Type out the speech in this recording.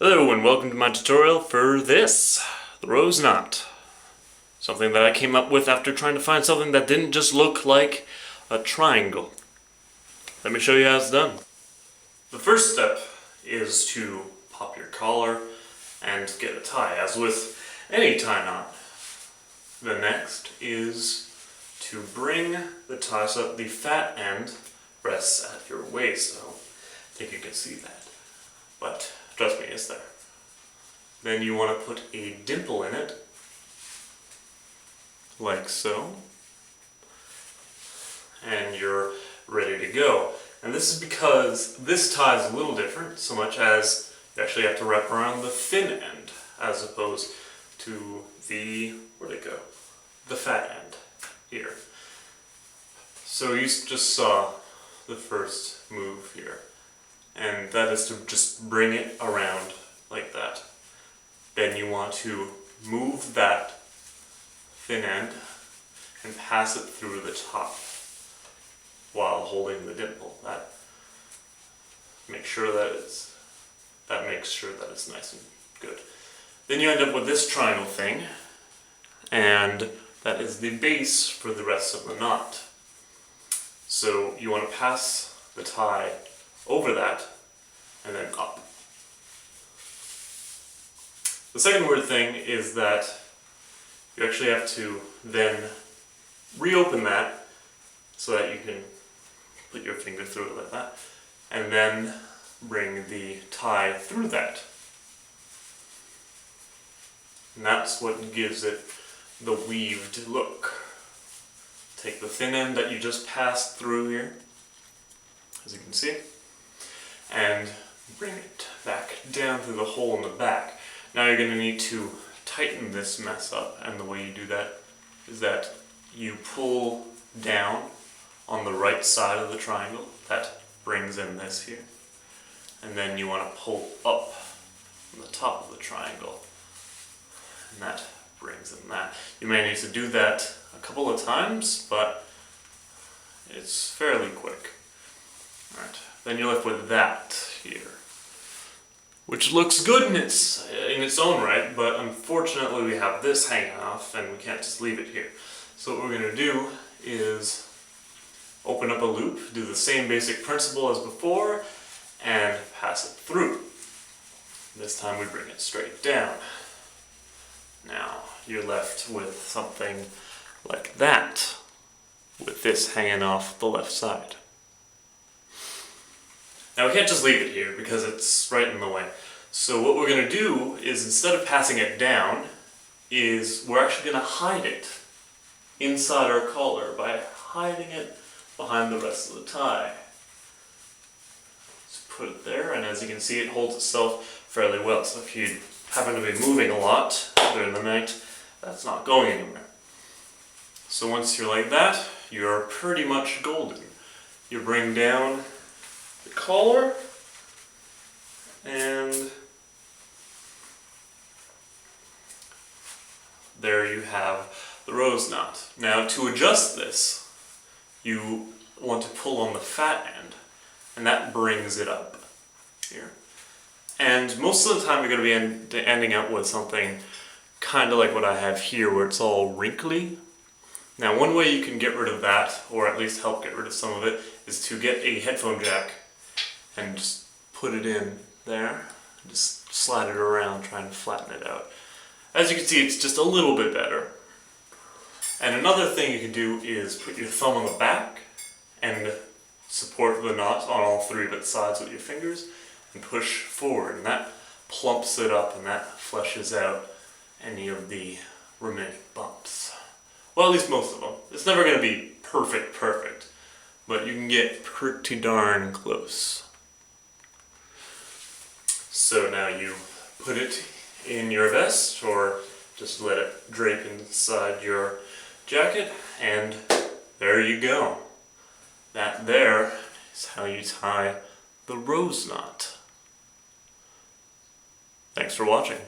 Hello and welcome to my tutorial for this, the rose knot. Something that I came up with after trying to find something that didn't just look like a triangle. Let me show you how it's done. The first step is to pop your collar and get a tie, as with any tie knot. The next is to bring the tie so that the fat end rests at your waist. I don't think you can see that, but trust me, it's there. Then you want to put a dimple in it, like so, and you're ready to go. And this is because this tie is a little different, so much as you actually have to wrap around the thin end, as opposed to the, where'd it go? The fat end, here. So you just saw the first move here, and that is to just bring it around like that. Then you want to move that thin end and pass it through the top while holding the dimple. That makes sure that it's nice and good. Then you end up with this triangle thing, and that is the base for the rest of the knot. So you want to pass the tie over that and then up. The second weird thing is that you actually have to then reopen that so that you can put your finger through it like that, and then bring the tie through that. And that's what gives it the weaved look. Take the thin end that you just passed through here, as you can see, and bring it back down through the hole in the back. Now you're going to need to tighten this mess up, and the way you do that is that you pull down on the right side of the triangle. That brings in this here. And then you want to pull up on the top of the triangle, and that brings in that. You may need to do that a couple of times, but it's fairly quick. Alright, then you're left with that here, which looks good in its own right, but unfortunately we have this hanging off and we can't just leave it here. So what we're going to do is open up a loop, do the same basic principle as before, and pass it through. This time we bring it straight down. Now you're left with something like that, with this hanging off the left side. Now we can't just leave it here because it's right in the way. So what we're going to do is, instead of passing it down, is we're actually going to hide it inside our collar by hiding it behind the rest of the tie. Just put it there, and as you can see, it holds itself fairly well. So if you happen to be moving a lot during the night, that's not going anywhere. So once you're like that, you're pretty much golden. You bring down the collar, and there you have the rose knot. Now to adjust this, you want to pull on the fat end, and that brings it up here. And most of the time you're going to be ending up with something kind of like what I have here, where it's all wrinkly. Now one way you can get rid of that, or at least help get rid of some of it, is to get a headphone jack and just put it in there, just slide it around, trying to flatten it out. As you can see, it's just a little bit better. And another thing you can do is put your thumb on the back and support the knot on all three of its sides with your fingers and push forward, and that plumps it up and that fleshes out any of the remaining bumps. Well, at least most of them. It's never going to be perfect, but you can get pretty darn close. So now you put it in your vest, or just let it drape inside your jacket, and there you go. That there is how you tie the rose knot. Thanks for watching.